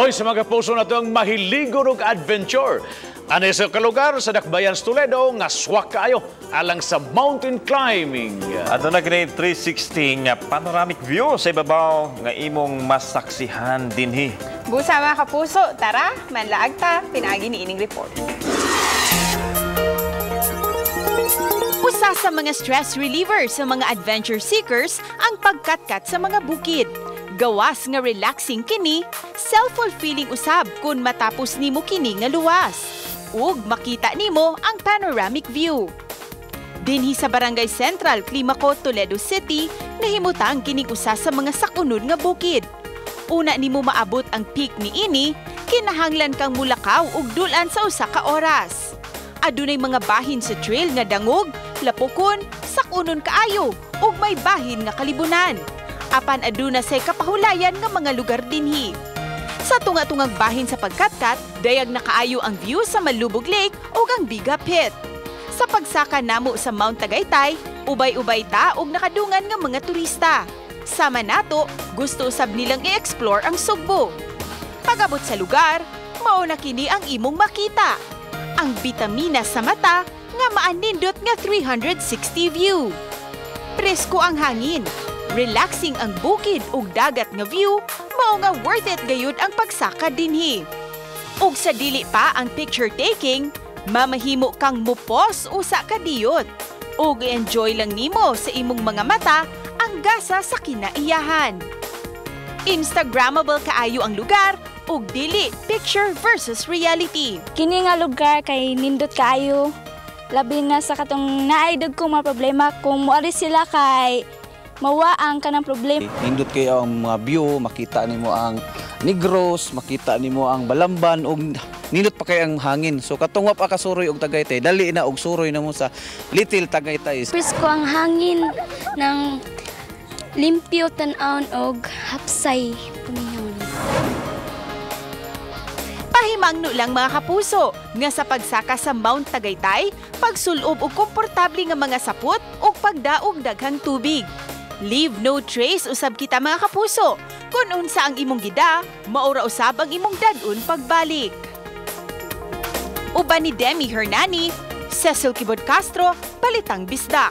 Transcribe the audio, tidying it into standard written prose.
Oy, sa mga puso na ito ang mahiligo ng adventure. Ano sa kalugar sa Dakbayan, Toledo, nga swak kayo alang sa mountain climbing. Ato na grade 316 nga panoramic view sa ibabaw nga imong masaksihan dinhi. Busa mga kapuso, tara, manlaag ta, pinaagi ni ining report. Usa sa mga stress reliever sa mga adventure seekers ang pagkatkat sa mga bukid. Gawas nga relaxing kini, self-fulfilling usab kung matapos nimo kini nga luwas. Ug makita nimo ang panoramic view. Dinhi sa Barangay Central, Climaco, Toledo City, nahimutang kining usa sa mga sakunod nga bukid. Una nimo maabot ang peak ni ini, kinahanglan kang mulakaw ug dulan sa usa ka oras. Adunay mga bahin sa trail nga dangog, lapukon, sakunon kaayo ug may bahin nga kalibunan. Apan aduna say kapahulayan nga mga lugar dinhi. Sa tunga-tungag bahin sa pagkatkat, dayag na kaayo ang view sa Malubog Lake ug ang Biga Pit. Sa pagsaka namo sa Mount Tagaytay, ubay-ubay ta og nakadungan nga mga turista. Sama nato, gusto usab nilang i-explore ang Sugbo. Pag-abot sa lugar, mao na kini ang imong makita. Ang bitamina sa mata nga maanindot nga 360 view. Presko ang hangin, relaxing ang bukid ug dagat nga view, mao nga worth it gayud ang pagsaka dinhi. Ug sa dili pa ang picture taking, mamahimo kang mupos usa ka diyot. Ug enjoy lang nimo sa imong mga mata ang gasa sa kinaiyahan. Instagrammable kaayo ang lugar ug dili picture versus reality. Kini nga lugar kay nindot kaayo. Labi na sa katong naaidog kong mga problema kung muari sila kay mawaang ka ng problema. Nindot kayo ang mga view, makita nimo ang Negros, makita nimo ang Balamban ug nindot pa kay ang hangin. So katong wa pa ka Suroy ug Tagaytay, dali na og suroy na mo sa Little Tagaytay. Presko ang hangin ng limpyo tan-aon og hapsay pumingon. Pahimangno lang mga kapuso nga sa pagsaka sa Mount Tagaytay, pagsulob og komportable nga mga sapot ug pagdaog daghang tubig. Leave no trace usab kita mga kapuso. Kung unsa ang imong gida, maura usab ang imong dadun pagbalik. Uban ni Demi Hernani, Cecil Kibod Castro, Balitang Bisdak.